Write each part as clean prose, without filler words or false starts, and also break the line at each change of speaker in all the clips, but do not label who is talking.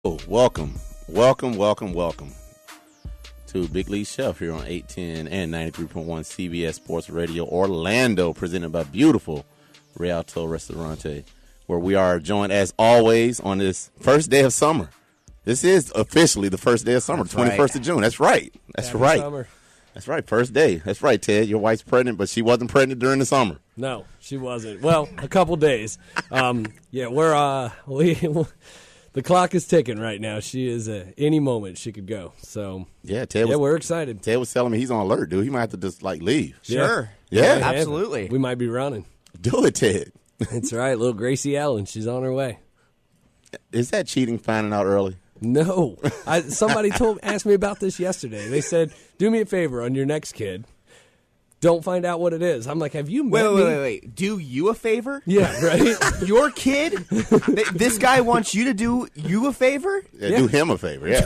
Welcome to Big League Chef here on 810 and 93.1 CBS Sports Radio Orlando, presented by beautiful Rialto Ristorante, where we are joined as always on this first day of summer. This is officially the first day of summer,
That's
21st
right.
of June. That's right. That's
Happy
right.
Summer.
That's right. First day. That's right, Ted. Your wife's pregnant, but she wasn't pregnant during the summer.
No, she wasn't. Well, a couple days. The clock is ticking right now. She is any moment she could go. So we're excited.
Ted was telling me he's on alert, dude. He might have to just leave.
Sure.
Yeah.
Absolutely.
We might be running.
Do it, Ted.
That's right. Little Gracie Allen. She's on her way.
Is that cheating? Finding out early?
No. Somebody asked me about this yesterday. They said, "Do me a favor on your next kid. Don't find out what it is." I'm like, "Have you met me?"
Wait. Do you a favor?
Yeah, right.
Your kid? This guy wants you to do you a favor?
Yeah. Do him a favor. Yeah.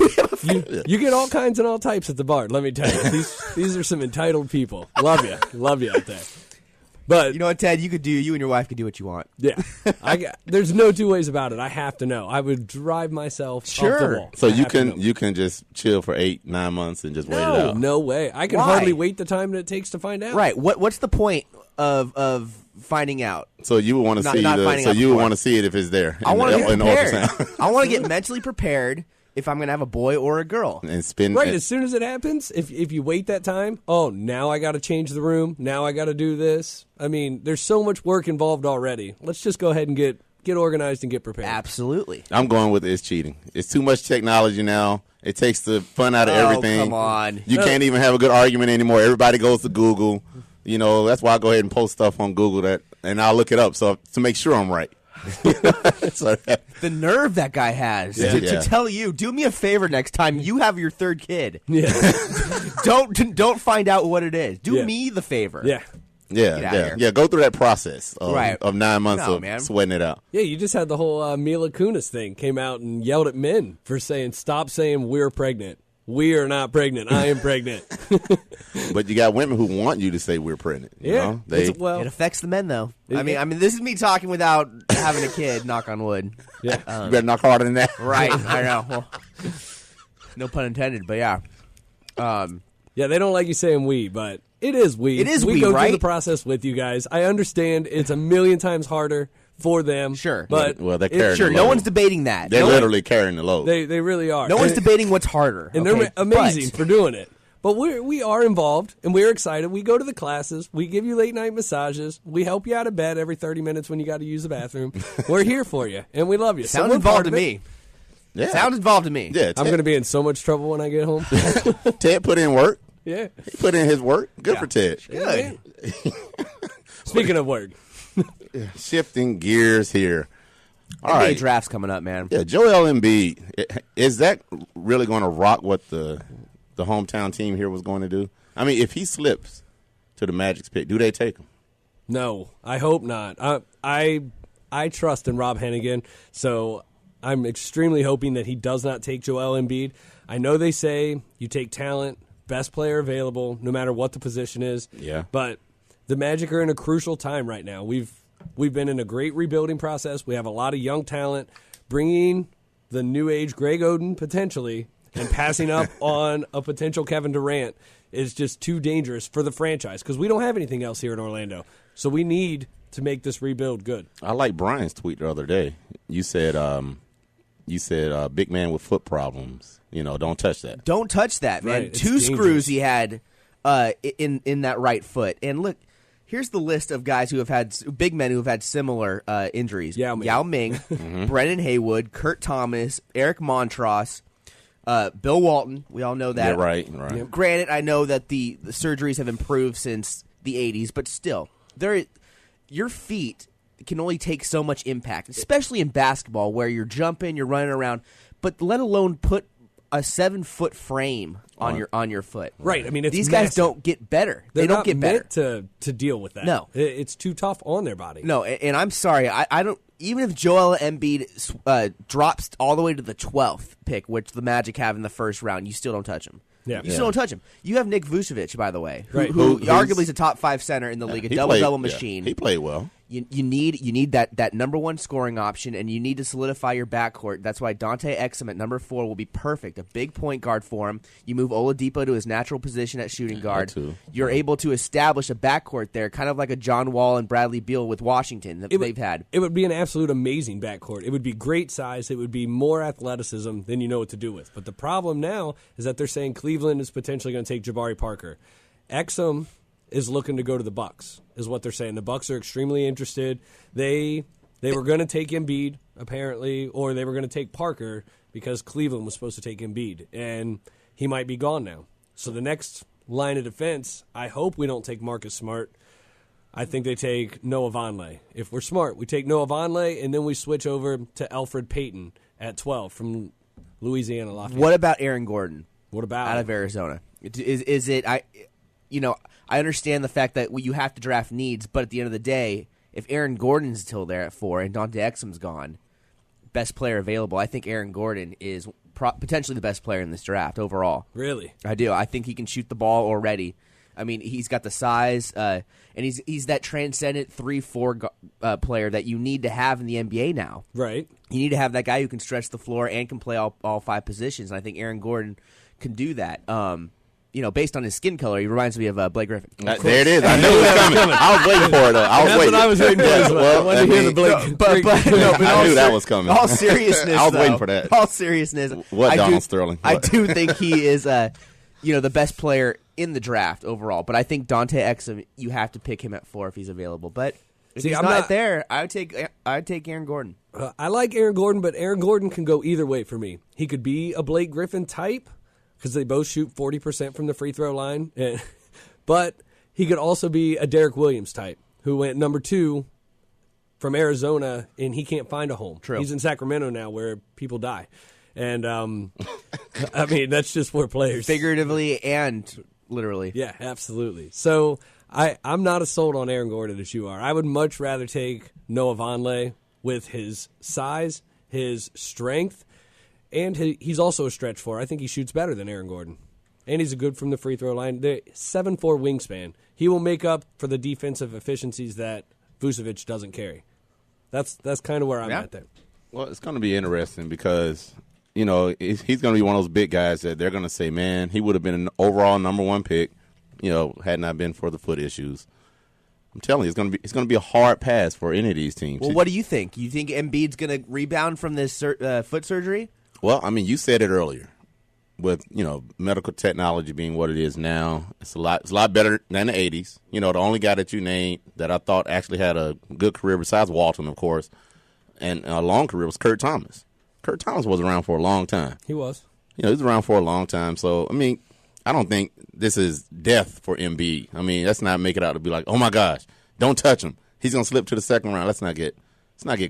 You get all kinds and all types at the bar. Let me tell you, these are some entitled people. Love you out there. But
You know what, Ted? You and your wife could do what you want.
yeah, there's no two ways about it. I have to know. I would drive myself off the wall.
So
I
you
have to know.
you can just chill for 8-9 months and just wait it
No,
out.
no way. I can
Why?
hardly wait the time that it takes to find out.
Right. What's the point of finding out?
So you would want to
Not-
see
not finding out before.
want to see it if it's there.
I want to get
in the
prepared.
ultrasound.
I want to get mentally prepared if I'm going to have a boy or a girl.
and spend
Right,
and-
as soon as it happens, if you wait that time, now I got to change the room. Now I got to do this. I mean, there's so much work involved already. Let's just go ahead and get organized and get prepared.
Absolutely.
I'm going with it's cheating. It's too much technology now. It takes the fun out of everything.
Come on.
You can't even have a good argument anymore. Everybody goes to Google. You know, that's why I go ahead and post stuff on Google and I'll look it up to make sure I'm right. So
The nerve that guy has to tell you, do me a favor next time you have your third kid.
Yeah.
Don't find out what it is. Do
Yeah.
me the favor.
Yeah.
Go through that process of 9 months
No,
of
man.
sweating it out.
Yeah, you just had the whole Mila Kunis thing came out and yelled at men for saying, "Stop saying we're pregnant. We are not pregnant. I am pregnant."
But you got women who want you to say we're pregnant. You know?
It affects the men, though. I mean, this is me talking without having a kid. Knock on wood.
Yeah.
you better knock harder than that.
Right. I know. Well, no pun intended, but yeah.
Yeah, they don't like you saying we, but it is we.
It is
we
we,
go
right?
through the process with you guys. I understand it's a million times harder for them.
Sure.
But
Well, they're carrying
Sure,
the
no
load.
one's debating that.
They're
No,
literally carrying the load.
they really are.
no one's debating what's harder.
And
okay?
they're amazing
But-
for doing it. But we are involved, and we're excited. We go to the classes. We give you late-night massages. We help you out of bed every 30 minutes when you got to use the bathroom. We're here for you, and we love you. So
Sounds
we're
involved
part
to
of it.
me.
Yeah.
Sounds involved to me.
Yeah,
I'm going to be in so much trouble when I get home.
Ted put in work.
Yeah.
He put in his work. Good for Ted.
Good.
Speaking of work.
Shifting gears here. All
NBA
right.
draft's coming up, man.
Yeah, Joel Embiid. Is that really going to rock what the hometown team here was going to do? I mean, if he slips to the Magic's pick, do they take him?
No, I hope not. I trust in Rob Hennigan, so I'm extremely hoping that he does not take Joel Embiid. I know they say you take talent, best player available, no matter what the position is.
Yeah.
But the Magic are in a crucial time right now. We've been in a great rebuilding process. We have a lot of young talent. Bringing the new age Greg Oden potentially and passing up on a potential Kevin Durant is just too dangerous for the franchise because we don't have anything else here in Orlando. So we need to make this rebuild good.
I like Brian's tweet the other day. You said big man with foot problems. You know, don't touch that.
Don't touch that, man.
Right, it's
2
dangerous.
screws he had in that right foot. And look, here's the list of guys who have had big men who have had similar injuries. Yao Ming, Brennan Haywood, Kurt Thomas, Eric Montross, Bill Walton. We all know that.
Yeah, right.
Yep.
Granted, I know that the surgeries have improved since the 80s, but still, your feet can only take so much impact, especially in basketball where you're jumping, you're running around, but let alone put a 7-foot frame on your foot.
Right. I mean, it's
these guys
massive.
don't get better.
They're
They don't
not
get better.
meant to deal with that.
No.
It's too tough on their body.
No, and I'm sorry. I don't. Even if Joel Embiid drops all the way to the 12th pick, which the Magic have in the first round, you still don't touch him.
Yeah.
You still don't touch him. You have Nick Vucevic, by the way,
Right.
who
Who's-
arguably is a top 5 center in the league, a
He
double-double
played-
machine.
He played well.
You need that number one scoring option, and you need to solidify your backcourt. That's why Dante Exum at number 4 will be perfect. A big point guard for him. You move Oladipo to his natural position at shooting guard. You're able to establish a backcourt there, kind of like a John Wall and Bradley Beal with Washington that they've had.
It would be an absolute amazing backcourt. It would be great size. It would be more athleticism than you know what to do with. But the problem now is that they're saying Cleveland is potentially going to take Jabari Parker. Exum is looking to go to the Bucks, is what they're saying. The Bucks are extremely interested. They were going to take Embiid, apparently, or they were going to take Parker because Cleveland was supposed to take Embiid, and he might be gone now. So the next line of defense, I hope we don't take Marcus Smart. I think they take Noah Vonleh. If we're smart, we take Noah Vonleh, and then we switch over to Elfrid Payton at 12 from Louisiana Lafayette.
What about Aaron Gordon?
What about
out of Arizona? Is it I understand the fact that you have to draft needs, but at the end of the day, if Aaron Gordon's still there at 4 and Dante Exum's gone, best player available, I think Aaron Gordon is potentially the best player in this draft overall.
Really?
I do. I think he can shoot the ball already. I mean, he's got the size, and he's that transcendent 3-4 player that you need to have in the NBA now.
Right.
You need to have that guy who can stretch the floor and can play all 5 positions, and I think Aaron Gordon can do that. Based on his skin color, he reminds me of Blake Griffin.
There it is. I knew it was coming. I was waiting for it, though.
That's what I was waiting for as well. I wanted to hear the Blake.
But
I knew that was coming.
All seriousness,
I was waiting for that.
All seriousness.
What, Donald Sterling?
I do think he is, the best player in the draft overall. But I think Dante Exum, you have to pick him at 4 if he's available. But if he's not there, I would take Aaron Gordon.
I like Aaron Gordon, but Aaron Gordon can go either way for me. He could be a Blake Griffin type, because they both shoot 40% from the free throw line. But he could also be a Derek Williams type, who went number 2 from Arizona, and he can't find a home.
True.
He's in Sacramento now, where people die. And, I mean, that's just for players.
Figuratively and literally.
Yeah, absolutely. So I'm not as sold on Aaron Gordon as you are. I would much rather take Noah Vonleh with his size, his strength, and he's also a stretch 4. I think he shoots better than Aaron Gordon. And he's a good from the free throw line. The 7'4" wingspan. He will make up for the defensive efficiencies that Vucevic doesn't carry. That's kind of where I'm at there.
Well, it's going to be interesting because, he's going to be one of those big guys that they're going to say, man, he would have been an overall number 1 pick, had not been for the foot issues. I'm telling you, it's going to be a hard pass for any of these teams.
Well, what do you think? You think Embiid's going to rebound from this foot surgery?
Well, I mean, you said it earlier. With medical technology being what it is now, it's a lot better than the '80s. The only guy that you named that I thought actually had a good career besides Walton, of course, and a long career was Kurt Thomas. Kurt Thomas was around for a long time.
He was.
He was around for a long time. So I mean, I don't think this is death for Embiid. I mean, let's not make it out to be like, oh my gosh, don't touch him. He's gonna slip to the second round. Let's not get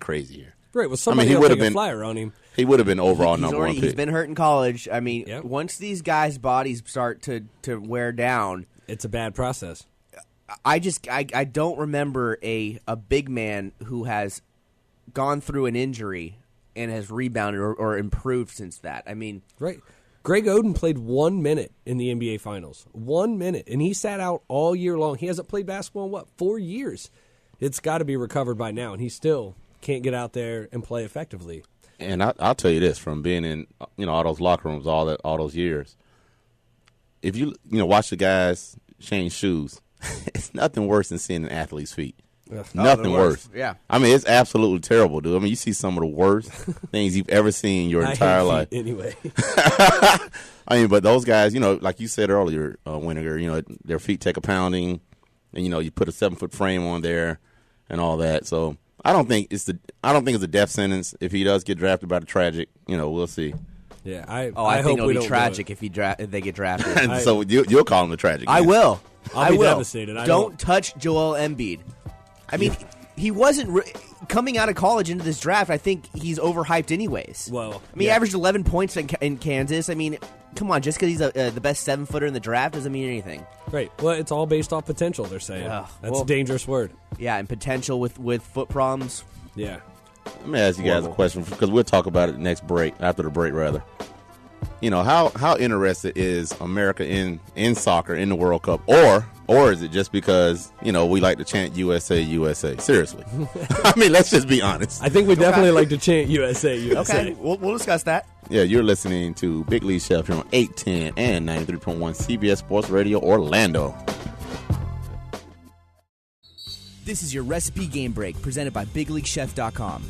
crazy here.
Right. Well, somebody will take a flyer on him.
He would have been overall number 1 pick.
He's been hurt in college. I mean, Once these guys' bodies start to wear down,
it's a bad process.
I don't remember a big man who has gone through an injury and has rebounded or improved since that. I mean,
right. Greg Oden played 1 minute in the NBA Finals. 1 minute. And he sat out all year long. He hasn't played basketball in, 4 years? It's got to be recovered by now, and he still can't get out there and play effectively.
And I'll tell you this, from being in all those locker rooms all those years, if you watch the guys change shoes, it's nothing worse than seeing an athlete's feet. Nothing worse.
Yeah.
I mean, it's absolutely terrible, dude. I mean, you see some of the worst things you've ever seen in your entire life.
Anyway.
I mean, but those guys, like you said earlier, Winnegar, their feet take a pounding, and you put a 7-foot frame on there and all that. So I don't think it's a death sentence if he does get drafted by the Tragic. We'll see.
Yeah,
I think it'll be tragic if they get drafted.
So you'll call him the Tragic.
I will.
I'll be devastated.
Don't touch Joel Embiid. I mean, he wasn't coming out of college into this draft. I think he's overhyped anyways.
Well,
he averaged 11 points in Kansas. I mean, come on, just because he's the best 7-footer in the draft doesn't mean anything.
Right. Well, it's all based off potential, they're saying. That's a dangerous word.
Yeah, and potential with foot problems.
Yeah.
Let me ask you guys a question, because we'll talk about it after the break, rather. how interested is America in soccer in the World Cup, or is it just because we like to chant USA USA? Seriously, I mean, let's just be honest.
I think we definitely like to chant USA USA.
Okay, we'll discuss that.
Yeah, you're listening to Big League Chef here on 810 and 93.1 CBS Sports Radio Orlando.
This is your recipe game break presented by BigLeagueChef.com.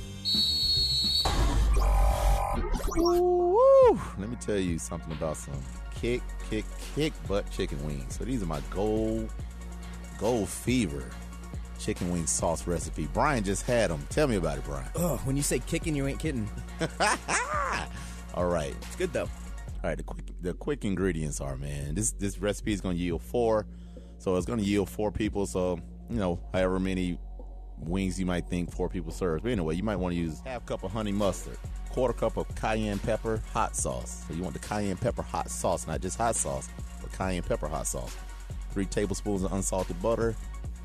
Woo! Let me tell you something about some kick butt chicken wings. So these are my gold fever chicken wing sauce recipe. Brian just had them. Tell me about it, Brian.
Oh, when you say kicking, you ain't kidding.
All right.
It's good, though.
All right, the quick ingredients are, man, this recipe is going to yield 4. So it's going to yield 4 people. So, however many wings you might think 4 people serve. But anyway, you might want to use half cup of honey mustard, 1/4 cup of cayenne pepper hot sauce. So you want the cayenne pepper hot sauce, not just hot sauce, but cayenne pepper hot sauce. 3 tablespoons of unsalted butter,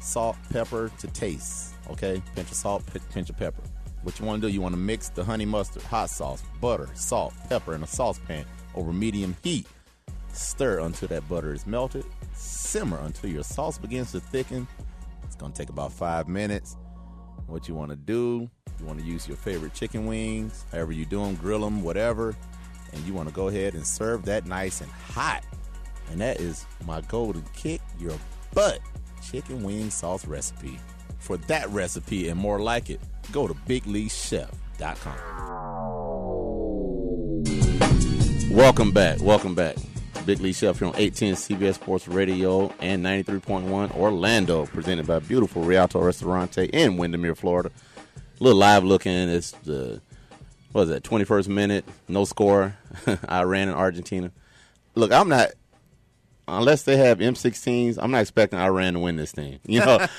salt, pepper to taste. Okay, pinch of salt, pinch of pepper. What you want to do, you want to mix the honey mustard, hot sauce, butter, salt, pepper in a saucepan over medium heat. Stir until that butter is melted. Simmer until your sauce begins to thicken. It's going to take about 5 minutes. What you want to do, you want to use your favorite chicken wings, however you do them, grill them, whatever. And you want to go ahead and serve that nice and hot. And that is my golden kick your butt chicken wing sauce recipe. For that recipe and more like it, go to BigLeagueChef.com. Welcome back. Big League Chef here on 810 CBS Sports Radio and 93.1 Orlando, presented by beautiful Rialto Ristorante in Windermere, Florida. A little live looking. It's the 21st minute, no score. Iran and Argentina. Look, I'm not, unless they have M16s, I'm not expecting Iran to win this thing. No. What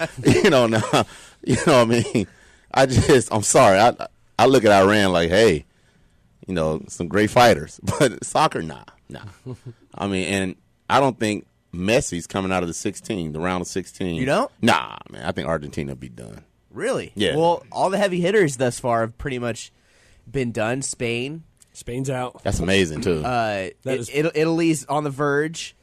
I mean? I'm sorry. I look at Iran like, hey, some great fighters, but soccer, nah. I mean, and I don't think Messi's coming out of the round of 16.
You don't?
Nah, man. I think Argentina will be done.
Really?
Yeah.
Well, all the heavy hitters thus far have pretty much been done.
Spain's out.
That's amazing, too.
Italy's on the verge.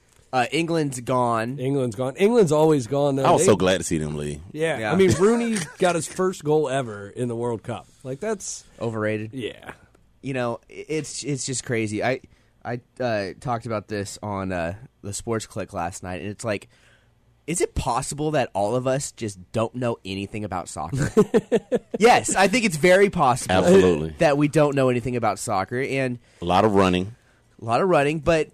England's gone.
England's always gone, though.
I was so glad to see them leave.
Yeah. I mean, Rooney got his first goal ever in the World Cup. Like, that's
overrated.
Yeah.
It's just crazy. I talked about this on the Sports Click last night, and it's like, is it possible that all of us just don't know anything about soccer? Yes, I think it's very possible.
Absolutely.
That we don't know anything about soccer. And
a lot of running,
but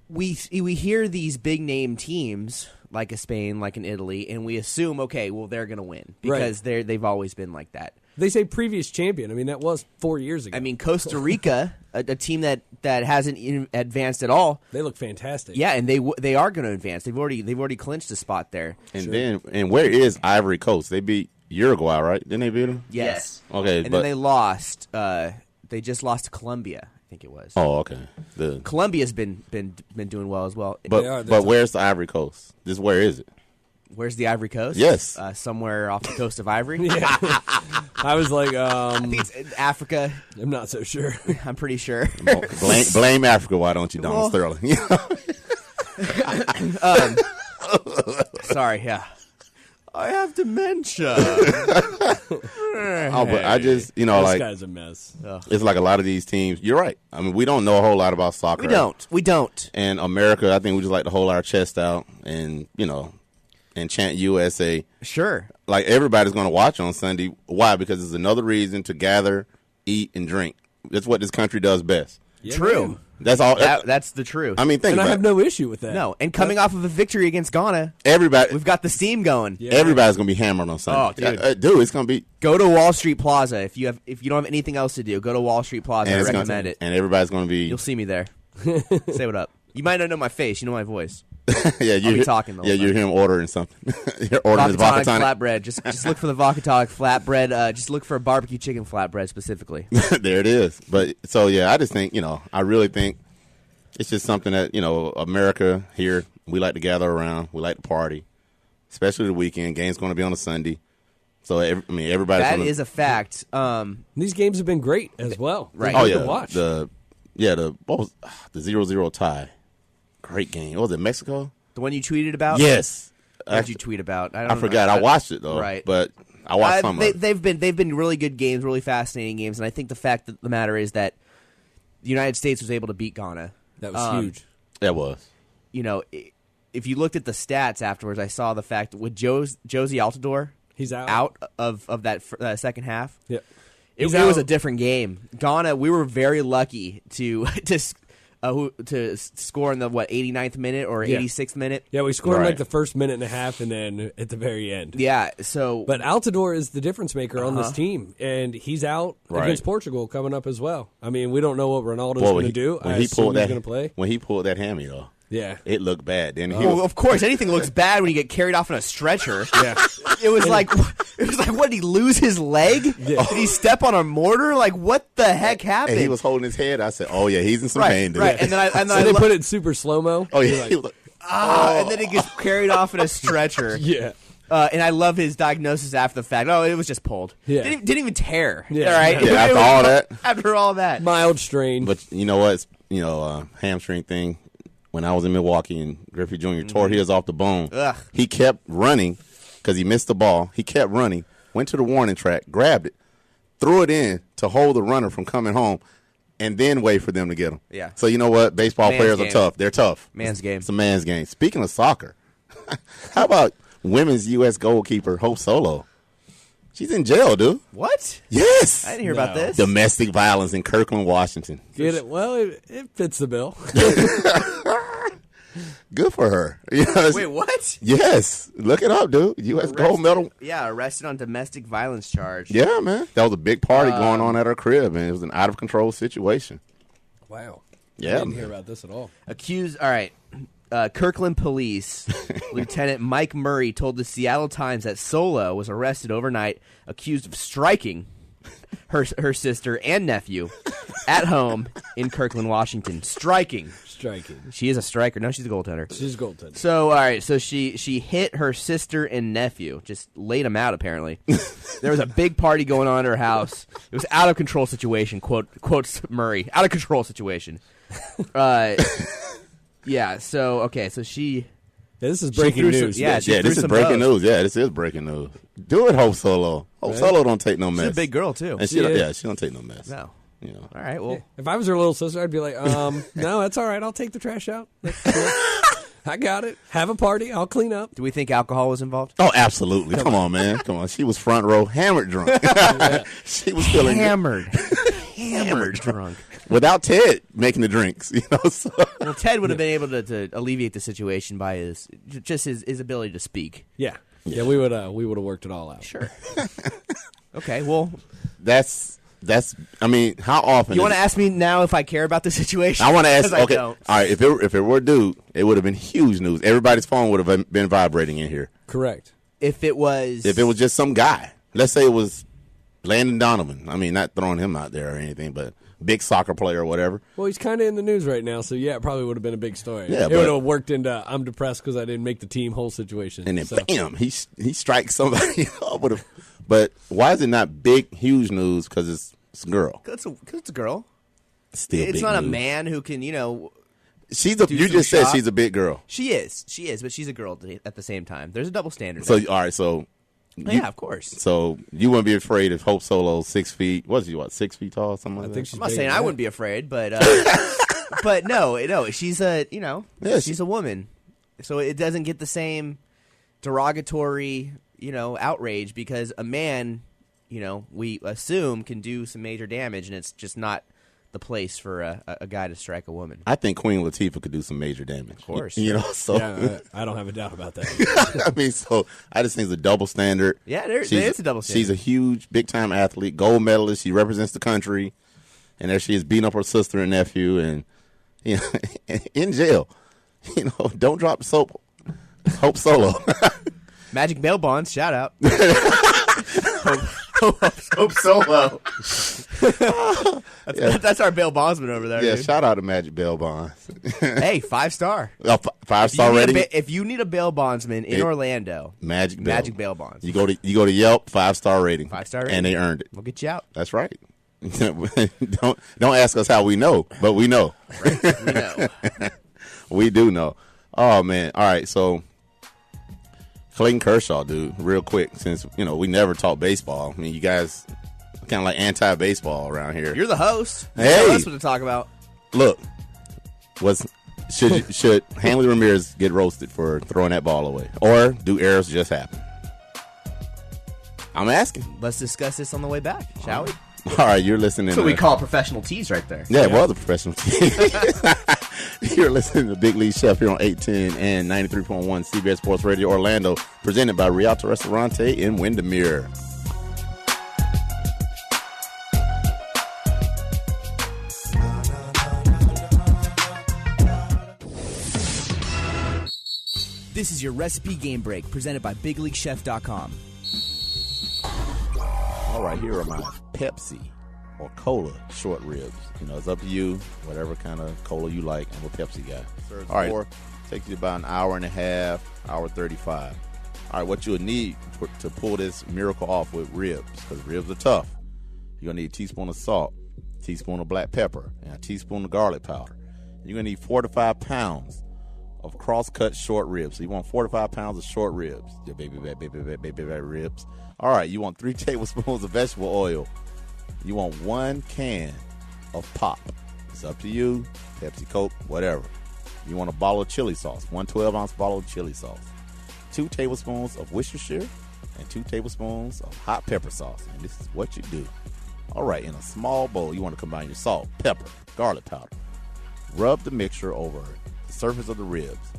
we hear these big name teams like a Spain, like an Italy, and we assume, okay, well, they're going to win because they've always been like that.
They say previous champion. I mean, that was 4 years ago.
I mean, Costa Rica, a team that hasn't even advanced at all.
They look fantastic.
Yeah, and they are going to advance. They've already clinched a spot there.
And then where is Ivory Coast? They beat Uruguay, right? Didn't they beat them?
Yes.
Okay,
and then they lost. They just lost to Colombia, I think it was.
Oh, okay.
Colombia's been doing well as well.
But where's the Ivory Coast? Where is it?
Where's the Ivory Coast?
Yes.
Somewhere off the coast of Ivory.
Yeah. I was like,
I think it's in Africa.
I'm not so sure.
I'm pretty sure.
Blame Africa, why don't you, Donald Sterling?
Sorry, yeah. I have dementia.
But I just,
this guy's a mess.
It's like a lot of these teams. You're right. I mean, we don't know a whole lot about soccer.
We don't.
And America, I think we just like to hold our chest out and, and chant USA.
Sure.
Like, everybody's going to watch on Sunday. Why? Because it's another reason to gather, eat, and drink. That's what this country does best.
Yeah,
True.
Man.
That's all.
That's the truth.
I mean, think about it.
I have no issue with that.
No, and coming off of a victory against Ghana, we've got the steam going.
Yeah.
Everybody's going to be hammered on Sunday.
Oh,
dude, it's going to be.
Go to Wall Street Plaza if you don't have anything else to do. Go to Wall Street Plaza. I recommend it.
And everybody's going to be.
You'll see me there. Say what up. You might not know my face. You know my voice.
Yeah,
I'll be talking.
Yeah, you're him ordering something. You're ordering his vodka tonic
flatbread. Just look for the vodka tonic flatbread. Just look for a barbecue chicken flatbread specifically.
There it is. But so yeah, I just think I really think it's just something that America here, we like to gather around. We like to party, especially the weekend. Game's going to be on a Sunday, so everybody's.
That is a fact.
These games have been great as well.
Right.
Oh yeah,
to watch.
The Yeah, the 0-0 tie. Great game. What was it, Mexico?
The one you tweeted about?
Yes.
What did you tweet about?
I forgot. I watched it though.
Right.
But I watched some of it.
They've been really good games, really fascinating games, and I think the fact that the matter is that the United States was able to beat Ghana.
That was huge.
That was.
You know, if you looked at the stats afterwards, I saw the fact that with Josie Altidore,
he's out
of that second half.
Yeah.
It was a different game. Ghana, we were very lucky to score in the 89th minute or 86th minute.
Yeah, we scored in
Right.
like the first minute and a half, and then at the very end.
Yeah, so
But Altidore is the difference maker on this team, and he's out
Right.
against Portugal coming up as well. I mean, we don't know what Ronaldo's
Boy,
going to do.
When
I
he
assume
pulled
he's
that,
going to play.
when he pulled that hammy though,
Yeah.
it looked bad. Then he
well,
was,
of course, anything looks bad when you get carried off on a stretcher.
Yeah.
It was like, what, did he lose his leg?
Yeah.
Did he step on a mortar? Like, what the heck happened?
and he was holding his head. I said, "Oh yeah, he's in some pain." Dude.
right. And then
So they put it super slow-mo.
Oh yeah.
You're
He was like,
and then he gets carried off in a stretcher.
Yeah.
And I love his diagnosis after the fact. Oh, it was just pulled.
Yeah.
Didn't even tear.
Yeah.
All right.
Yeah, after all that.
After all that.
Mild strain.
But you know what? Hamstring thing. When I was in Milwaukee and Griffey Jr. tore his off the bone,
Ugh.
he kept running because he missed the ball. He kept running, went to the warning track, grabbed it, threw it in to hold the runner from coming home, and then wait for them to get him.
Yeah.
So you know what? Baseball
Man's
players
game.
are tough. They're tough.
Man's game.
It's a man's game. Speaking of soccer, how about women's U.S. goalkeeper Hope Solo? She's in jail, dude.
What?
Yes.
I didn't hear about this.
Domestic violence in Kirkland, Washington.
Get it? Well, it fits the bill.
Good for her. You know,
Wait, what?
yes. Look it up, dude. U.S. gold medal.
Yeah, arrested on domestic violence charge.
Yeah, man. That was a big party going on at her crib, and it was an out-of-control situation.
Wow.
Yeah,
I didn't
man.
hear about this at all.
Accused. All right. Kirkland Police Lieutenant Mike Murray told the Seattle Times that Solo was arrested overnight, accused of striking her sister and nephew at home in Kirkland, Washington. Striking. She is a striker. No, she's a goaltender.
She's a goaltender.
So, all right. So she hit her sister and nephew. Just laid them out. Apparently, there was a big party going on at her house. It was out of control situation. Quotes Murray. Out of control situation. Yeah. So okay. So she.
Yeah, this is breaking
threw some-
news.
yeah, she
Yeah,
threw
this is
some
breaking
bows.
news. Yeah, this is breaking news. Do it, Hope Solo. Hope
Right.
Solo don't take no mess.
She's a big girl too.
And
She is.
she don't take no mess.
No.
You know.
All right. Well.
If I was her little sister, I'd be like, no, that's all right. I'll take the trash out. That's cool. I got it. Have a party. I'll clean up.
Do we think alcohol was involved?
Oh, absolutely. Come on, man. Come on. She was front row, hammered drunk. She was feeling
Hammered drunk.
without Ted making the drinks. You know. So.
Well, Ted would have been able to alleviate the situation by his ability to speak.
Yeah. Yeah, we would have worked it all out.
Sure. Okay. Well,
That's. I mean, how often?
you want to ask me now if I care about the situation?
I want to ask.
'Cause I
Okay,
don't.
all right. If it were a dude, it would have been huge news. Everybody's phone would have been vibrating in here.
Correct.
If it was
just some guy, let's say it was Landon Donovan. I mean, not throwing him out there or anything, but big soccer player or whatever.
Well, he's kind of in the news right now, so yeah, it probably would have been a big story.
Yeah,
it
but-
would have worked into I'm depressed because I didn't make the team whole situation.
And then
So,
bam, he strikes somebody. But why is it not big, huge news? Because it's a girl.
Cause it's a girl.
Still,
It's
big
not a
news.
man who can,
She's
do
you
some
just said
shop.
she's a big girl.
She is, but she's a girl at the same time. There's a double standard.
So
there.
all right, so
Yeah, of course.
So you wouldn't be afraid if Hope Solo's 6 feet? What is she? 6 feet tall? Something like
I
that.
think she's
I'm not
bigger
saying
than
I
that.
wouldn't be afraid, but but no, she's a she's a woman, so it doesn't get the same derogatory outrage because a man we assume can do some major damage, and it's just not the place for a guy to strike a woman.
I think Queen Latifah could do some major damage. Of
course.
So
Yeah, I don't have a doubt about that.
I mean, so I just think it's a double standard.
Yeah, there
She's-
is a double standard.
She's a huge, big-time athlete, gold medalist. She represents the country, and there she is beating up her sister and nephew, and in jail. Don't drop the soap. Hope Solo.
Magic bail bonds, shout out.
Hope Solo.
That's our bail bondsman over there.
Yeah,
dude.
shout out to Magic Bail Bonds.
Hey, 5-star.
5-star rating.
If you need a bail bondsman in Orlando,
Magic
Bail Bonds.
You go to Yelp, 5-star rating.
5-star rating.
And they earned it.
We'll get you out.
That's right. don't ask us how we know, but we know.
Right. We know.
We do know. Oh man! All right, so Clayton Kershaw, dude, real quick, since we never talk baseball. I mean, you guys kind of like anti-baseball around here.
You're the host.
Hey,
that's what to talk about.
Look, should Hanley Ramirez get roasted for throwing that ball away, or do errors just happen? I'm asking.
Let's discuss this on the way back, shall we?
All right, you're listening.
That's what we call professional tease right there.
Yeah, it was a professional team. You're listening to Big League Chef here on 810 and 93.1 CBS Sports Radio Orlando, presented by Rialto Ristorante in Windermere.
This is your recipe game break presented by BigLeagueChef.com.
All right, here are my Pepsi or cola short ribs. It's up to you, whatever kind of cola you like. I'm a Pepsi guy. All right, takes you about an hour and a half, hour 35. All right, what you'll need to pull this miracle off with ribs, because ribs are tough. You're going to need a teaspoon of salt, a teaspoon of black pepper, and a teaspoon of garlic powder. You're going to need 4 to 5 pounds of cross-cut short ribs. So you want 4 to 5 pounds of short ribs. Your baby ribs. All right, you want 3 tablespoons of vegetable oil. You want 1 can of pop. It's up to you. Pepsi, Coke, whatever. You want a bottle of chili sauce. 1 12-ounce bottle of chili sauce. 2 tablespoons of Worcestershire and 2 tablespoons of hot pepper sauce. And this is what you do. All right, in a small bowl, you want to combine your salt, pepper, garlic powder. Rub the mixture over the surface of the ribs.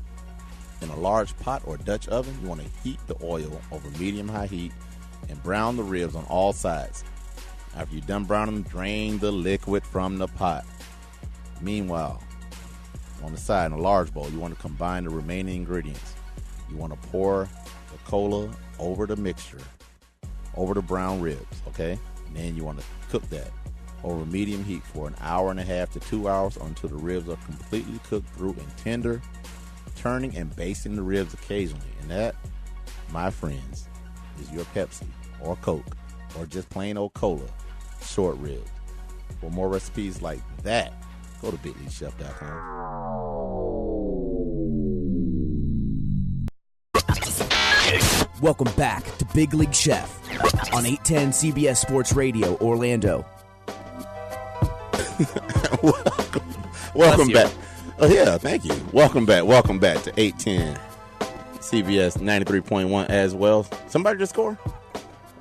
In a large pot or Dutch oven, you want to heat the oil over medium-high heat and brown the ribs on all sides. After you're done browning them, drain the liquid from the pot. Meanwhile, on the side, in a large bowl, you want to combine the remaining ingredients. You want to pour the cola over the mixture, over the brown ribs, okay? And then you want to cook that over medium heat for an hour and a half to 2 hours until the ribs are completely cooked through and tender, turning and basting the ribs occasionally. And that, my friends, is your Pepsi or Coke or just plain old cola short ribs. For more recipes like that, go to BigLeagueChef.com.
Welcome back to Big League Chef on 810 CBS Sports Radio Orlando.
Welcome back. Oh yeah, thank you. Welcome back to 810 CBS 93.1 as well. Somebody just score?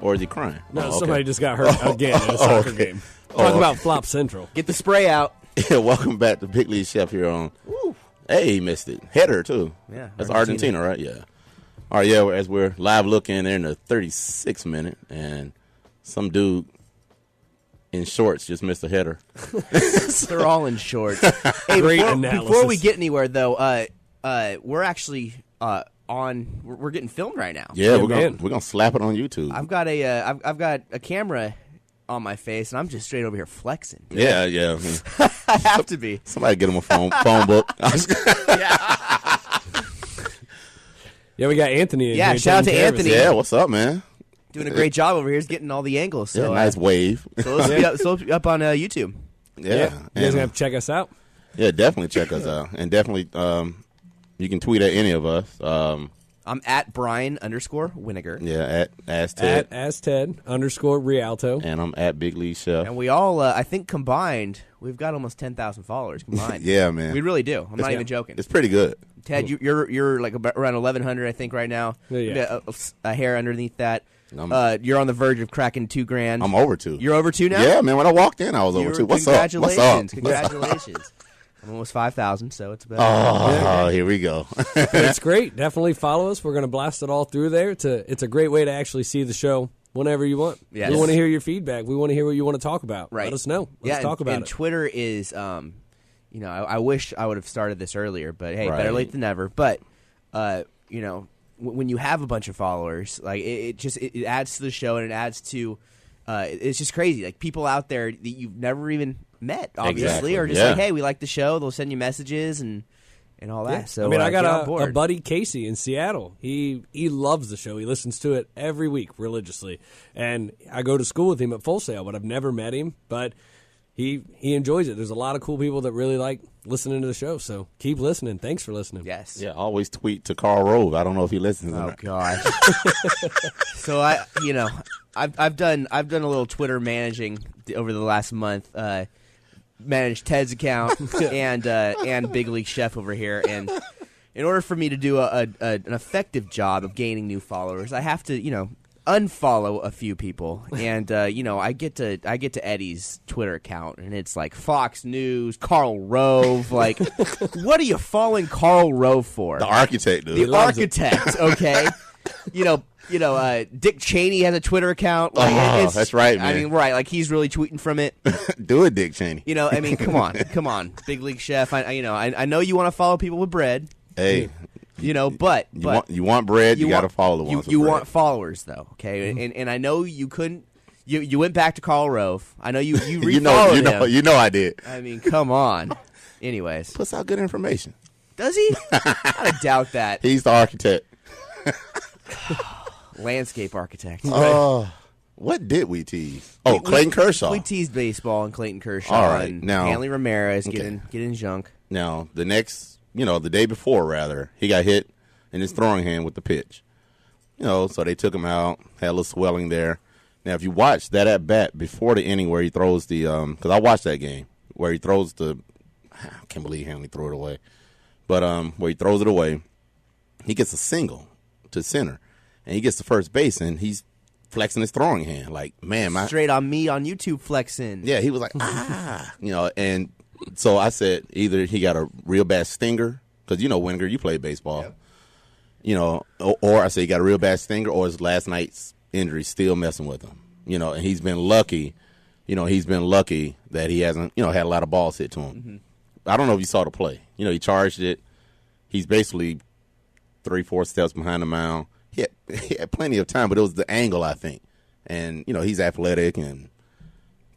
Or is he crying?
No,
okay.
Somebody just got hurt again in a soccer game. Talk about Flop Central.
Get the spray out.
Yeah, welcome back to Big League Chef here on. Woo. Hey, he missed it. Header too.
Yeah,
that's Argentina, right? Yeah. All right, yeah. As we're live looking there in the 36th minute, and some dude in shorts just missed a header.
They're all in shorts. Hey,
Great analysis.
Before we get anywhere, though, we're actually we're getting filmed right now.
Yeah, we're gonna slap it on YouTube.
I've got a camera on my face, and I'm just straight over here flexing.
Yeah.
I have to be.
Somebody get him a phone book.
Yeah, we got Anthony in
here. Yeah, shout out to Anthony.
Yeah, what's up, man?
Doing a great job over here. He's getting all the angles. So,
yeah, nice wave.
So let's be up on YouTube.
Yeah.
You guys have to check us out.
Yeah, definitely check us out. And definitely you can tweet at any of us.
I'm at Brian_Winiger.
Yeah, at AsTed.
At AsTed_Rialto.
And I'm at Big League Chef.
And we all, I think combined, we've got almost 10,000 followers combined.
Yeah, man.
We really do. I'm not even joking.
It's pretty good.
Ted, you're like around 1,100, I think, right now.
Yeah.
A hair underneath that. You're on the verge of cracking $2,000.
I'm over 2.
You're over 2 now?
Yeah, man. When I walked in, I was over 2. What's up?
Congratulations. I'm almost 5,000, so it's about.
Oh, here we go.
It's great. Definitely follow us. We're going to blast it all through there. It's a great way to actually see the show whenever you want.
Yes.
We want to hear your feedback. We want to hear what you want to talk about.
Right.
Let us know. Let's talk about
and
it.
Twitter is, I wish I would have started this earlier, but hey,
Right.
better late than never. But, when you have a bunch of followers, like it adds to the show, and it adds to, it's just crazy. Like people out there that you've never even met, obviously,
Exactly.
or just
Yeah.
like, hey, we like the show. They'll send you messages, and and all that.
Yeah.
So
I mean, I
get on
got a
board.
buddy, Casey, in Seattle. He loves the show. He listens to it every week religiously. And I go to school with him at Full Sail, but I've never met him. But he enjoys it. There's a lot of cool people that really like listening to the show. So keep listening. Thanks for listening.
Yes.
Yeah, always tweet to Carl Rove. I don't know if he listens.
Oh gosh. So I've done a little Twitter managing over the last month. Managed Ted's account and Big League Chef over here, and in order for me to do an effective job of gaining new followers, I have to unfollow a few people, and I get to Eddie's Twitter account, and it's like Fox News, Karl Rove. Like, what are you following Karl Rove for?
The architect, dude.
The architect, okay. Dick Cheney has a Twitter account. Like,
that's right, man.
I mean, right, like he's really tweeting from it.
Do it, Dick Cheney.
I mean, come on, Big League Chef. I know you want to follow people with bread.
Hey,
but
you want bread, you got to follow the ones.
You
with
want
bread.
followers though, okay?
Mm-hmm.
And I know you couldn't. You went back to Karl Rove. I know you
you know I did.
I mean, come on. Anyways,
Puts out good information.
does he? I doubt that.
He's the architect.
Landscape architect.
What did we tease? Oh, Clayton Kershaw.
We teased baseball and Clayton Kershaw.
All right,
and
now-
Hanley Ramirez
Okay.
getting junk.
Now, the day before, rather, he got hit in his throwing hand with the pitch. So they took him out, had a little swelling there. Now, if you watch that at bat before the inning where he throws the, because I watched that game where he throws I can't believe Hanley threw it away, but where he throws it away, he gets a single to center, and he gets to first base, and he's flexing his throwing hand like, man,
Straight on me on YouTube flexing.
yeah, he was like, and so I said either he got a real bad stinger, because Winger, you played baseball, or I said he got a real bad stinger, or his last night's injury still messing with him, and he's been lucky, that he hasn't, had a lot of balls hit to him.
Mm-hmm.
I don't know if you saw the play. He charged it. He's basically 3-4 steps behind the mound. He had plenty of time, but it was the angle, I think. And, he's athletic and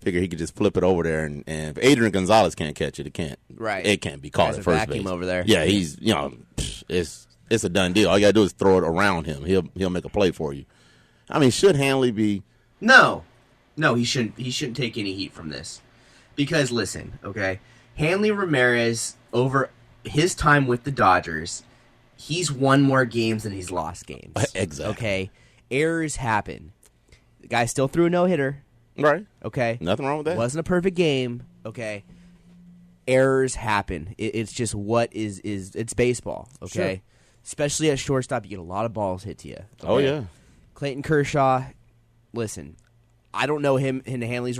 figure he could just flip it over there. And if Adrian Gonzalez can't catch it, it can't be caught
There's
at
a
first
vacuum
base.
over there.
Yeah, he's, it's a done deal. All you got to do is throw it around him. He'll make a play for you. I mean, should Hanley be?
No, he shouldn't. He shouldn't take any heat from this, because listen, okay, Hanley Ramirez over his time with the Dodgers, he's won more games than he's lost games.
Exactly.
Okay, errors happen. The guy still threw a no-hitter.
Right.
Okay,
Nothing wrong with that.
wasn't a perfect game. Okay, errors happen. It's just what is it's baseball. Okay,
Sure.
Especially at shortstop, you get a lot of balls hit to you.
Oh,
okay?
yeah.
Clayton Kershaw, listen, I don't know him and Hanley's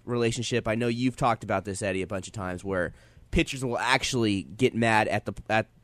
relationship. I know you've talked about this, Eddie, a bunch of times, where pitchers will actually get mad at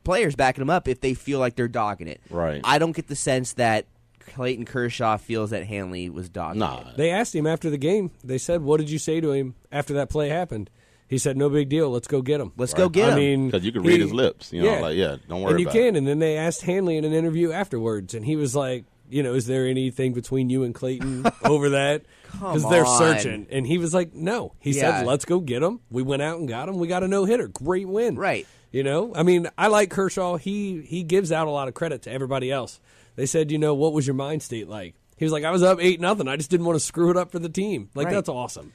players backing them up if they feel like they're dogging it.
Right.
I don't get the sense that Clayton Kershaw feels that Hanley was dogging
Nah.
it.
They asked him after the game. They said, "What did you say to him after that play happened?" He said, "No big deal. Let's go get him."
Let's go get him.
I mean,
Because you can read his lips. Don't worry
and you
about
can.
it.
And then they asked Hanley in an interview afterwards, and he was like, "Is there anything between you and Clayton over that?" Because they're
on.
searching. And he was like, "No." He
Yeah.
said, "Let's go get him." We went out and got him. We got a no-hitter. Great win.
Right.
I mean, I like Kershaw. He gives out a lot of credit to everybody else. They said, "What was your mind state like?" He was like, "I was up 8-0. I just didn't want to screw it up for the team." Like,
Right.
that's awesome.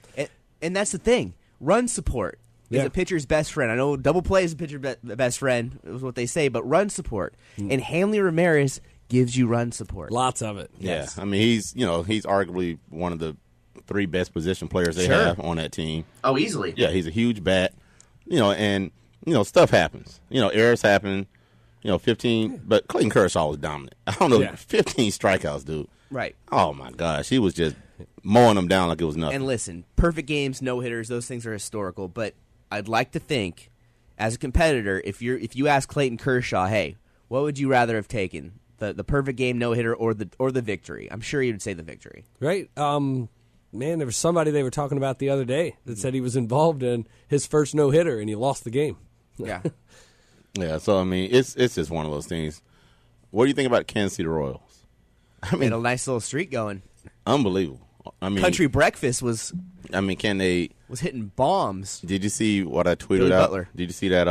And that's the thing. Run support is
Yeah.
a pitcher's best friend. I know double play is a pitcher's best friend, is what they say, but run support. And Hanley Ramirez gives you run support.
Lots of it.
Yeah,
Yes.
I mean he's arguably one of the 3 best position players they
Sure.
have on that team.
Oh, easily.
Yeah, he's a huge bat. And stuff happens. Errors happen. 15. But Clayton Kershaw was dominant. I don't know,
Yeah.
15 strikeouts, dude.
Right.
Oh my gosh, he was just mowing them down like it was nothing.
And listen, perfect games, no hitters, those things are historical. But I'd like to think, as a competitor, if you ask Clayton Kershaw, hey, what would you rather have taken, the perfect game, no hitter, or the victory? I'm sure he would say the victory.
Right. Man, there was somebody they were talking about the other day that said he was involved in his first no-hitter and he lost the game.
Yeah.
Yeah, so I mean, it's just one of those things. What do you think about Kansas City Royals? I
Made
mean,
a nice little streak going.
unbelievable. I mean,
Country Breakfast was
can they?
hitting bombs.
Did you see what I tweeted
Billy
out?
Butler.
Did you see that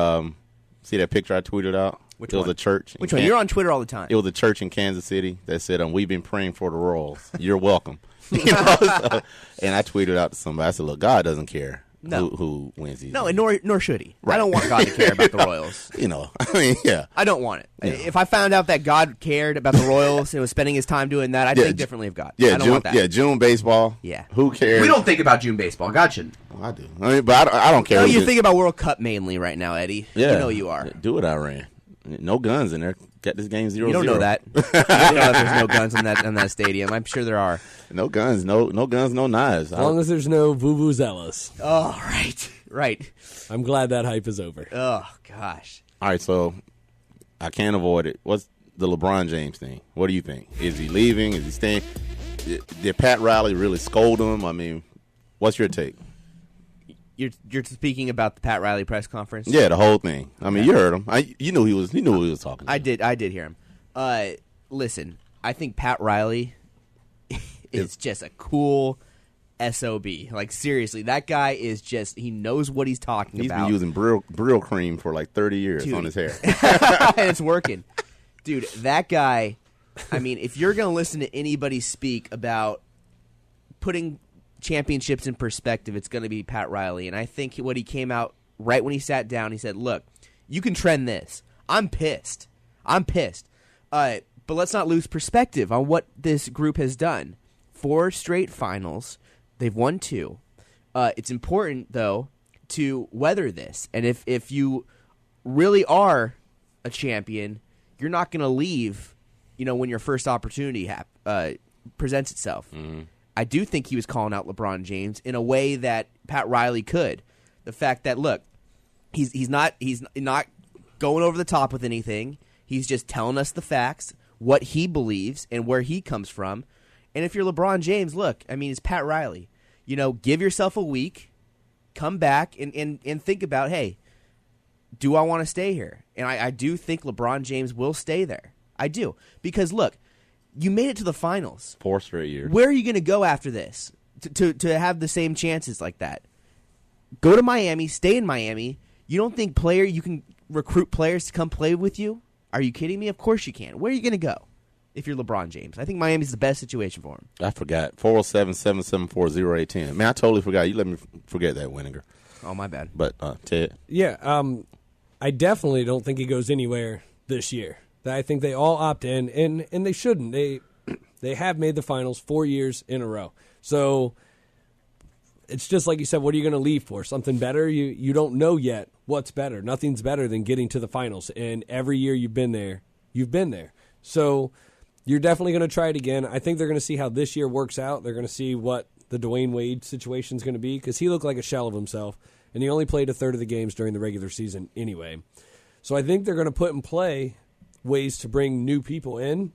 See that picture I tweeted out?
Which
it was
one?
a church.
Which one? You're on Twitter all the time.
It was a church in Kansas City that said, "We've been praying for the Royals. You're welcome." You know, so, and I tweeted out to somebody. I said, "Look, God doesn't care who wins these.
No,
games.
and nor should he. Right. I don't want God to care about the Royals.
You know, I mean, yeah.
I don't want it.
Yeah.
If I found out that God cared about the Royals and was spending his time doing that, I'd think differently of God.
Yeah,
I don't want that.
Yeah, June baseball.
Yeah.
Who cares?
We don't think about June baseball. God shouldn't.
I do. I mean, but I don't care.
No, you think about World Cup mainly right now, Eddie.
Yeah.
You know you are.
Do it, Iran. No guns in there. Got this game 0-0.
You don't know that. You don't know that there's no guns in that stadium. I'm sure there are.
No guns, no guns, no knives.
As long as there's no vuvuzelas.
Oh, right.
I'm glad that hype is over.
Oh, gosh.
All right, so I can't avoid it. What's the LeBron James thing? What do you think? Is he leaving? Is he staying? Did Pat Riley really scold him? I mean, what's your take?
You're speaking about the Pat Riley press conference?
Yeah, the whole thing. I mean, you heard him. You knew he was who he was talking to.
I did hear him. Listen, I think Pat Riley is just a cool SOB. Like, seriously, that guy is just, he knows what he's talking
He's
about.
been using Brill cream for like 30 years on his hair.
And it's working. Dude, that guy, I mean, if you're going to listen to anybody speak about putting championships in perspective, it's going to be Pat Riley. And I think what he came out right when he sat down, he said, look, you can trend this. I'm pissed. But let's not lose perspective on what this group has done. 4 straight finals. They've won 2. It's important, though, to weather this. And if you really are a champion, you're not going to leave, when your first opportunity presents itself. Mm-hmm. I do think he was calling out LeBron James in a way that Pat Riley could. The fact that, look, he's not going over the top with anything. He's just telling us the facts, what he believes, and where he comes from. And if you're LeBron James, look, I mean, it's Pat Riley. Give yourself a week, come back, and think about, hey, do I want to stay here? And I do think LeBron James will stay there. I do. Because, look, you made it to the finals.
4 straight years.
Where are you going to go after this to have the same chances like that? Go to Miami, stay in Miami. You don't think you can recruit players to come play with you? Are you kidding me? Of course you can. Where are you going to go if you're LeBron James? I think Miami's the best situation for him.
I forgot. 407-774-0810. Man, I totally forgot. You let me forget that, Winninger.
Oh, my bad.
But, Ted?
Yeah, I definitely don't think he goes anywhere this year. I think they all opt in, and they shouldn't. They have made the finals 4 years in a row. So it's just like you said, what are you going to leave for? Something better? You don't know yet what's better. Nothing's better than getting to the finals. And every year you've been there. So you're definitely going to try it again. I think they're going to see how this year works out. They're going to see what the Dwayne Wade situation is going to be, because he looked like a shell of himself, and he only played a third of the games during the regular season anyway. So I think they're going to put in play ways to bring new people in,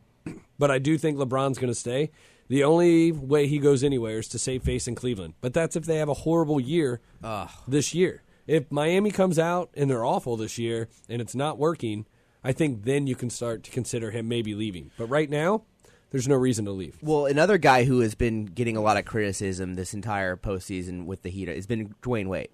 but I do think LeBron's going to stay. The only way he goes anywhere is to save face in Cleveland, but that's if they have a horrible year this year. If Miami comes out and they're awful this year and it's not working, I think then you can start to consider him maybe leaving. But right now, there's no reason to leave.
Well, another guy who has been getting a lot of criticism this entire postseason with the Heat has been Dwayne Wade.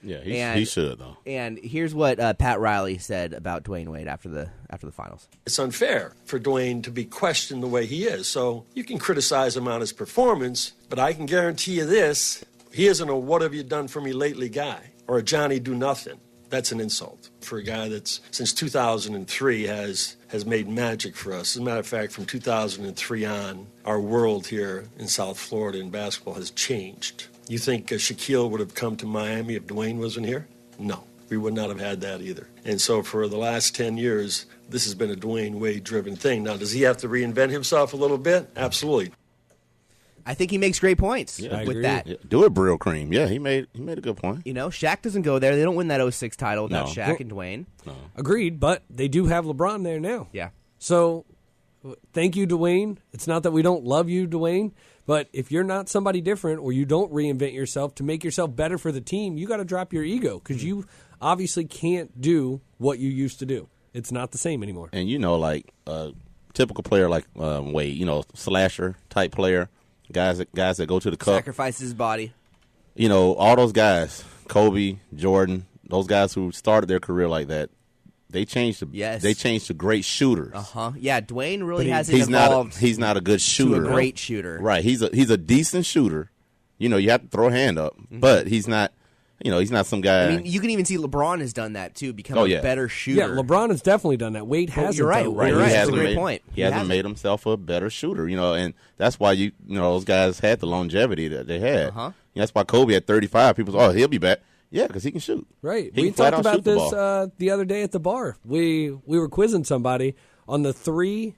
Yeah, he should, though.
And here's what Pat Riley said about Dwayne Wade after the finals.
It's unfair for Dwayne to be questioned the way he is. So you can criticize him on his performance, but I can guarantee you this, he isn't a what have you done for me lately guy or a Johnny do nothing. That's an insult for a guy that's since 2003 has made magic for us. As a matter of fact, from 2003 on, our world here in South Florida in basketball has changed. You think Shaquille would have come to Miami if Dwayne wasn't here? No, we would not have had that either. And so for the last 10 years, this has been a Dwayne Wade-driven thing. Now, does he have to reinvent himself a little bit? Absolutely.
I think he makes great points with that.
Yeah, do it, Brill Cream. Yeah, he made a good point.
Shaq doesn't go there. They don't win that 06 title without Shaq and Dwayne.
No.
Agreed, but they do have LeBron there now.
Yeah.
So thank you, Dwayne. It's not that we don't love you, Dwayne, but if you're not somebody different or you don't reinvent yourself to make yourself better for the team, you got to drop your ego because you obviously can't do what you used to do. It's not the same anymore.
And, like a typical player like Wade, slasher type player, guys that go to the cup.
Sacrifices his body.
All those guys, Kobe, Jordan, those guys who started their career like that, they changed to great shooters.
Yeah, Dwayne really hasn't
He's
evolved.
He's not a good shooter.
To a great shooter.
Right. He's a decent shooter. You know, you have to throw a hand up, but he's not. You know, he's not some guy.
I mean, you can even see LeBron has done that too, become a better shooter.
Yeah, LeBron has definitely done that. Wade hasn't.
You're right.
Done
Right.
Wade
That's a great point.
He hasn't made himself a better shooter. You know, and that's why you know those guys had the longevity that they had. That's why Kobe at 35. People say, "Oh, he'll be back." Yeah, because he can shoot.
Right.
We
talked about this the other day at the bar. We were quizzing somebody on the 3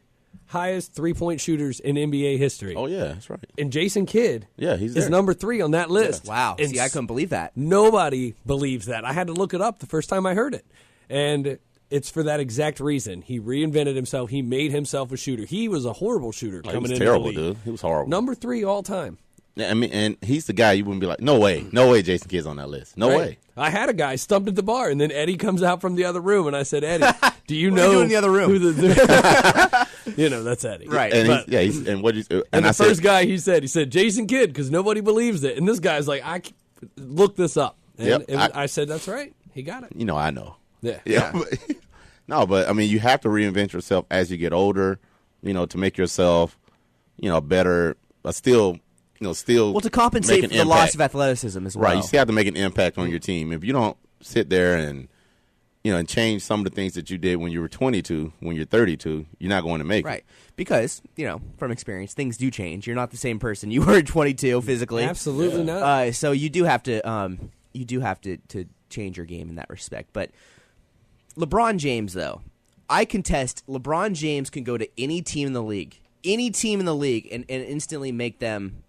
highest 3-point shooters in NBA history.
Oh yeah, that's right.
And Jason Kidd,
he's
is number 3 on that list.
Yeah. Wow.
And
see, I couldn't believe that.
Nobody believes that. I had to look it up the first time I heard it, and it's for that exact reason. He reinvented himself. He made himself a shooter. He was a horrible shooter coming into the league.
Dude. He was horrible.
Number 3 all time.
I mean, and he's the guy you wouldn't be like, no way, Jason Kidd's on that list. No way.
I had a guy stumped at the bar, and then Eddie comes out from the other room, and I said, Eddie, do you
What are
know
you doing in the other room?
who the you know, that's Eddie.
Right.
And
But-
and
the first guy he said Jason Kidd, because nobody believes it. And this guy's like, look this up. And I said, that's right. He got it.
You know, I know.
Yeah.
But I mean, you have to reinvent yourself as you get older, you know, to make yourself, you know, better, still
to compensate for the loss of athleticism as well.
Right, you still have to make an impact on your team. If you don't sit there and, you know, and change some of the things that you did when you were 22, when you're 32, you're not going to make it.
Right, because, you know, from experience, things do change. You're not the same person you were at 22 physically.
Absolutely not.
So you do have to change your game in that respect. But LeBron James, though, I contest LeBron James can go to any team in the league, and instantly make them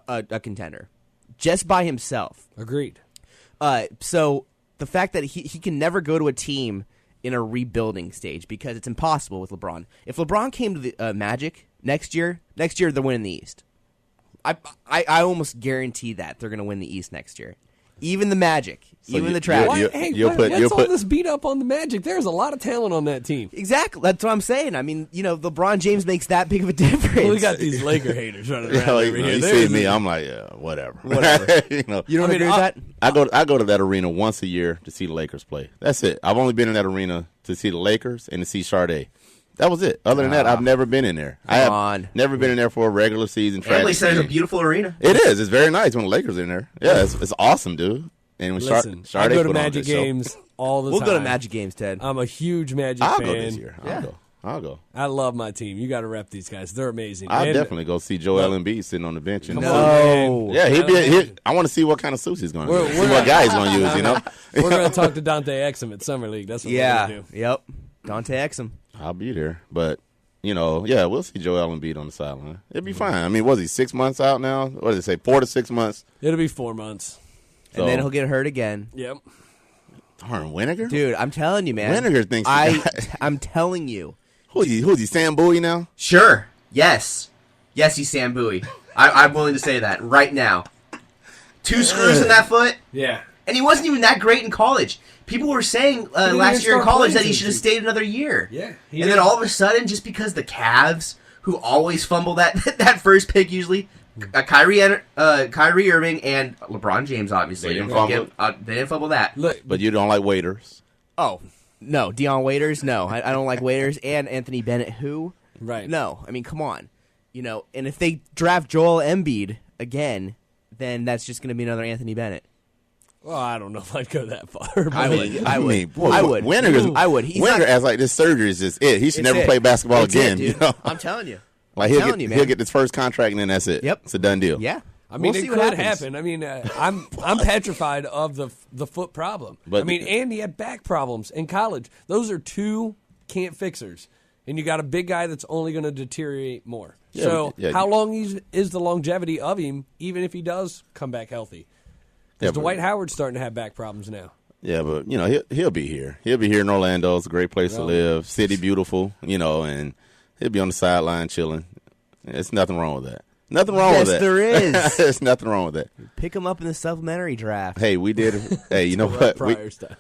a contender just by himself.
Agreed.
So the fact that he can never go to a team in a rebuilding stage because it's impossible with LeBron. If LeBron came to the Magic next year they're winning the East. I almost guarantee that they're going to win the East next year. Even the Magic,
So
even
you-
the Trash.
What's all this beat up on the Magic? There's a lot of talent on that team.
Exactly. That's what I'm saying. I mean, you know, LeBron James makes that big of a difference.
Well, we got these Laker haters running around over here.
You see me, I'm like, yeah, whatever. You know,
You don't agree with that?
I go to that arena once a year to see the Lakers play. That's it. I've only been in that arena to see the Lakers and to see Sade. That was it. Other than that, I've never been in there. I have never been in there for a regular season.
Emily said it's a beautiful arena.
It is. It's very nice when the Lakers are in there. Yeah, it's awesome, dude. And when
Listen,
Sade
I go to
put on
Magic
this show.
games all the
We'll
time.
go to Magic games, Ted.
I'm a huge Magic
I'll
fan.
go this year. I'll go.
I love my team. You got to rep these guys. They're amazing.
I'll
And-
definitely go see Joel Embiid sitting on the bench. And
Come on, man.
yeah, I want to see what kind of suits he's going to
We're-
use.
we're
See what
not-
guy he's going to use, you know?
We're going to talk to Dante Exum at Summer League. That's what we're going to do.
Yep. Dante Exum.
I'll be there. But, you know, yeah, we'll see Joel Embiid on the sideline. It'll be fine. I mean, was he 6 months out now? What did it say, 4 to 6 months?
It'll be 4 months.
And then he'll get hurt again.
Yep.
Darn, Winiger?
Dude, I'm telling you, man.
Winiger thinks
I'm telling you.
Who's he, Sam Bowie now?
Sure. Yes. Yes, he's Sam Bowie. I'm willing to say that right now. 2 screws in that foot,
Yeah.
and he wasn't even that great in college. People were saying
didn't
last
even
year in
start
college
playing
that he
since
should have
he-
stayed another year.
Yeah.
And
He
then
did.
all of a sudden, just because the Cavs, who always fumble that that first pick usually, Kyrie Irving and LeBron James, obviously.
They didn't fumble
They didn't fumble that.
Look,
But you don't like waiters.
Oh, no. Deion Waiters? No. I don't like Waiters. And Anthony Bennett, who?
right.
No. I mean, come on. You know, and if they draft Joel Embiid again, then that's just going to be another Anthony Bennett.
Well, I don't know if I'd go that far.
I would. I would.
boy,
I would.
Winiger's,
I would. He's
Winiger
not-
acts like this surgery is just it. He should
It's
never
it.
play basketball
It's
again.
it,
you
dude.
know?
I'm telling you.
Like
telling you, man.
he'll get this first contract and then that's it.
Yep.
It's a done deal.
Yeah.
I mean,
We'll see
it
what
could
happens.
happen. I mean, I'm petrified of the foot problem.
But-
I mean, and he had back problems in college. Those are 2 can't fixers, and you got a big guy that's only going to deteriorate more.
Yeah,
so,
yeah.
how long is the longevity of him, even if he does come back healthy?
Yeah,
Because
but-
Dwight Howard's starting to have back problems now.
Yeah, but you know he'll be here. He'll be here in Orlando. It's a great place to live. City beautiful, you know, and he'll be on the sideline chilling. There's nothing wrong with that. Nothing wrong with that.
Yes, there is.
There's nothing wrong with that.
Pick him up in the supplementary draft.
Hey, we did it. Hey, you know what?
Prior stuff.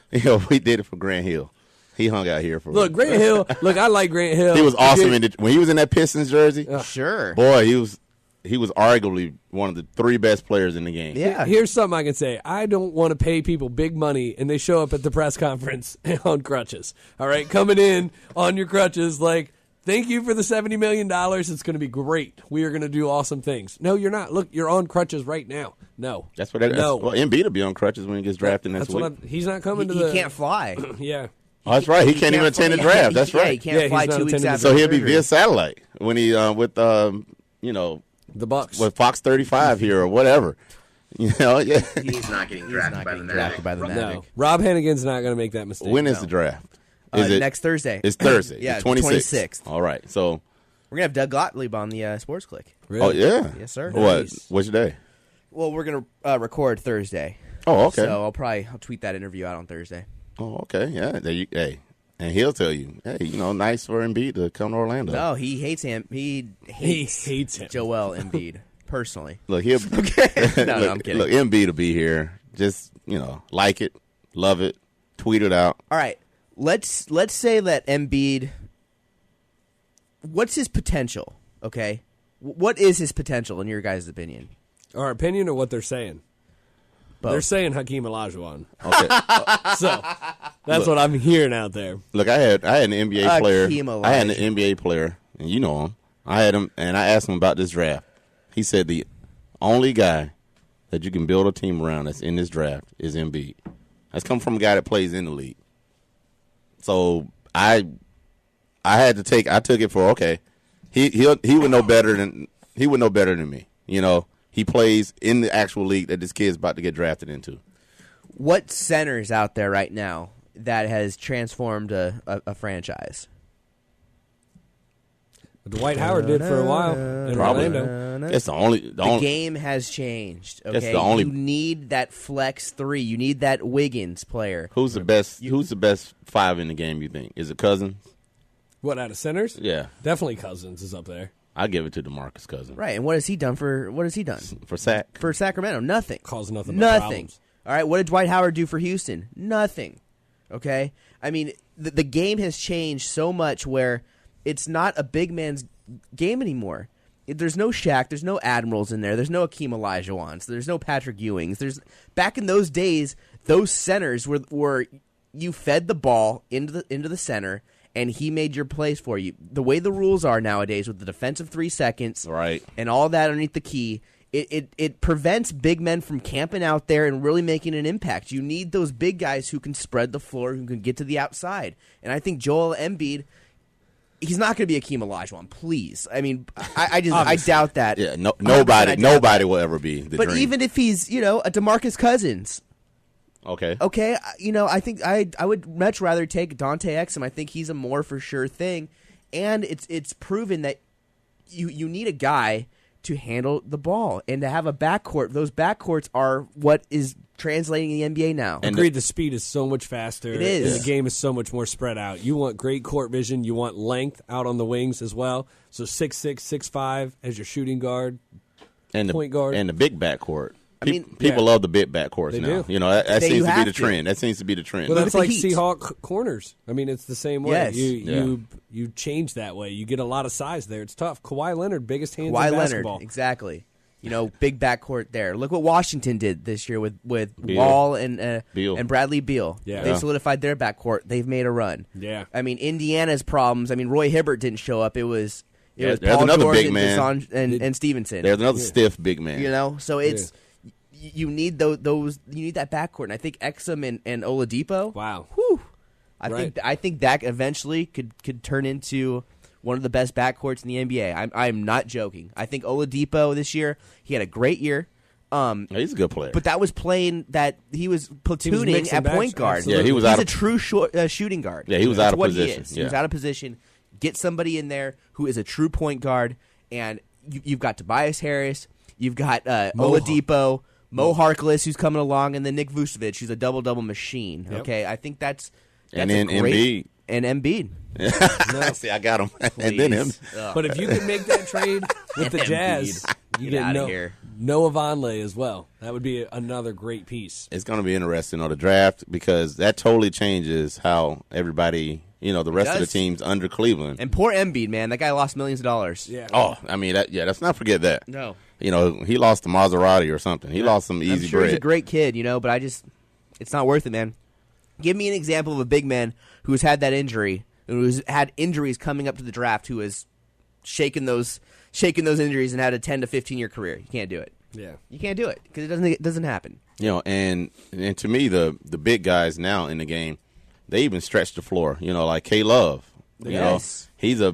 We did it for Grant Hill. He hung out here for.
Look, Grant Hill. Look, I like Grant Hill.
He was awesome when he was in that Pistons jersey.
Sure.
Boy, he was. he was arguably one of the 3 best players in the game.
Yeah.
Here's something I can say. I don't want to pay people big money, and they show up at the press conference on crutches. All right, coming in on your crutches like, thank you for the $70 million. It's going to be great. We are going to do awesome things. No, you're not. Look, you're on crutches right now. No.
That's what that is.
No.
Well, Embiid will be on crutches when he gets drafted next
That's
week.
what he's not coming to
He
the.
can't fly.
Yeah.
Oh, that's right. He can't even attend the draft. That's
Yeah, he
right.
can't
Yeah,
fly
he's not
2 weeks
attending the
after
So he'll be
surgery.
via satellite when he with
The Bucks.
with Fox 35 here or whatever. Yeah.
He's not getting drafted by the Magic.
No. Rob Hannigan's not going to make that mistake.
When is the draft? Is it
next Thursday?
It's Thursday.
Yeah,
the 26th.
26th.
All right. So.
We're going to have Doug Gottlieb on the Sports Click.
Really?
Oh yeah.
Yes, sir.
What?
Nice.
Which day?
Well, we're going to record Thursday.
Oh, okay.
So I'll tweet that interview out on Thursday.
Oh, okay. Yeah. Hey, and he'll tell you, hey, nice for Embiid to come to Orlando.
No, he hates him. He
hates him.
Joel Embiid, personally.
Look, he'll.
No, I'm kidding.
Look, Embiid will be here. Just like it, love it, tweet it out.
All right. Let's say that Embiid. What's his potential? Okay, what is his potential in your guys' opinion?
Our opinion or what they're saying?
Both.
They're saying Hakeem Olajuwon.
Okay.
So that's what I'm hearing out there.
Look, I had an NBA player.
Hakeem
I had an
Olajuwon.
NBA player, and you know him. I had him, and I asked him about this draft. He said the only guy that you can build a team around that's in this draft is Embiid. That's come from a guy that plays in the league. So I took it for okay. He would know better than me. He plays in the actual league that this kid's about to get drafted into.
What center's out there right now that has transformed a franchise?
Dwight Howard did for a while in
Probably.
Orlando.
That's the only.
The game has changed. Okay,
That's the only-
you need that flex 3. You need that Wiggins player.
Who's the best? Who's the best 5 in the game? You think is it Cousins?
What, out of centers?
Yeah,
Definitely Cousins is up there.
I give it to DeMarcus Cousins
Right, and what has he done for
sack.
for Sacramento? Nothing.
Caused nothing but
Nothing.
problems.
All right, what did Dwight Howard do for Houston? Nothing. Okay? I mean, the game has changed so much where it's not a big man's game anymore. There's no Shaq, there's no Admirals in there, there's no Hakeem Olajuwons, there's no Patrick Ewings. Back in those days, those centers were you fed the ball into the center and he made your plays for you. The way the rules are nowadays with the defensive 3 seconds
Right.
and all that underneath the key, it prevents big men from camping out there and really making an impact. You need those big guys who can spread the floor, who can get to the outside. And I think Joel Embiid, he's not going to be Hakeem Olajuwon, please. I mean, I doubt that.
Yeah,
I doubt
nobody will ever be the
But
dream.
even if he's, a DeMarcus Cousins,
okay,
I think I would much rather take Dante Exum. I think he's a more for sure thing, and it's proven that you need a guy to handle the ball and to have a backcourt. Those backcourts are what is translating in the NBA now.
And
Agreed, the speed is so much faster.
It is.
And the game is so much more spread out. You want great court vision. You want length out on the wings as well. So 6'6", 6'5", as your shooting guard,
and
point guard.
and the big backcourt.
I mean,
People
yeah.
love the big backcourts
They
now.
do.
That
They-
seems
you
to be
have
the
to.
trend. That seems to be the trend.
Well, that's
at the
like
Heat.
Seahawk corners. I mean, it's the same way.
Yes.
You change that way. You get a lot of size there. It's tough. Kawhi Leonard, biggest hands
Kawhi
in
Leonard,
basketball.
exactly. Big backcourt there. Look what Washington did this year with
Beal.
Wall and
Beal.
and Bradley Beal.
Yeah.
They
Yeah.
solidified their backcourt. They've made a run.
Yeah.
I mean, Indiana's problems. I mean, Roy Hibbert didn't show up. It was
There's
Paul
another
George
big
and
man.
and Stevenson.
There's another stiff big man.
So it's you need those you need that backcourt. And I think Exum and Oladipo.
Wow.
Whew,
Right.
I think that eventually could turn into one of the best backcourts in the NBA. I'm not joking. I think Oladipo this year, he had a great year.
He's a good player.
But that was playing that he was platooning
mixing
at
backs,
point guard.
absolutely.
Yeah, he was
He's
out
a
of-
true shooting guard.
Yeah, he was
That's
out of
what
position.
He is.
Yeah.
He was out of position. Get somebody in there who is a true point guard, and you've got Tobias Harris, you've got Oladipo, Mo Harkless, who's coming along, and then Nick Vucevic, who's a double-double machine.
Yep.
Okay, I think that's
And
a
then
great, and Embiid.
See, I got him. And then him.
Please. Ugh.
But if you could make that trade with the
Embiid.
Jazz, you
Get
get
outta here.
Noah Vonleh as well. That would be another great piece.
It's going to be interesting on the draft because that totally changes how everybody, the rest of the
does.
teams under Cleveland.
And poor Embiid, man, that guy lost millions of dollars.
Yeah.
Oh, I mean, let's not forget that.
No.
He lost to Maserati or something. He lost some easy
I'm sure
bread.
he's a great kid, but it's not worth it, man. Give me an example of a big man who's had that injury, who's had injuries coming up to the draft, who has shaken those injuries and had a 10 to 15-year career. You can't do it.
Yeah.
You can't do it because it doesn't happen.
And to me, the big guys now in the game, they even stretch the floor. Like K-Love.
Yes.
He's a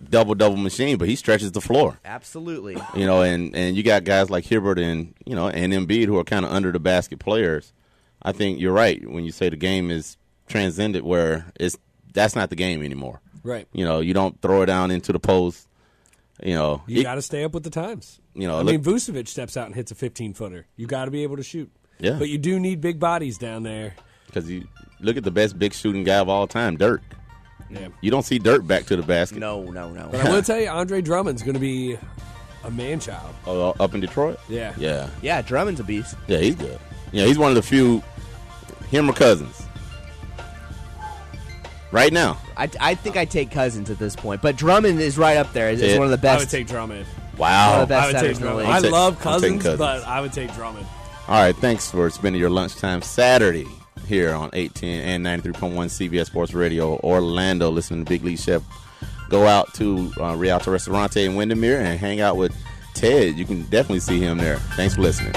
double machine, but he stretches the floor.
Absolutely.
And you got guys like Hibbert and Embiid who are kind of under the basket players. I think you're right when you say the game is transcended, where that's not the game anymore.
Right.
You don't throw it down into the post.
You got to stay up with the times. Vucevic steps out and hits a 15-footer. You got to be able to shoot.
Yeah.
But you do need big bodies down there.
Because you look at the best big shooting guy of all time, Dirk.
Yeah.
You don't see Dirk back to the basket.
No.
But I will tell you, Andre Drummond's going to be a man-child.
Up in Detroit?
Yeah.
Yeah.
Yeah, Drummond's a beast.
Yeah, he's good. Yeah, he's one of the few, him or Cousins. Right now.
I think I take Cousins at this point, but Drummond is right up there as one of the best.
I would take Drummond.
Wow.
One of the best
I would
centers
take
in the
Drummond.
league.
I love
I'm taking
Cousins, but I would take Drummond.
All right, thanks for spending your lunchtime Saturday here on 810 and 93.1 CBS Sports Radio Orlando, listening to Big League Chef. Go out to Rialto Ristorante in Windermere and hang out with Ted. You can definitely see him there. Thanks for listening.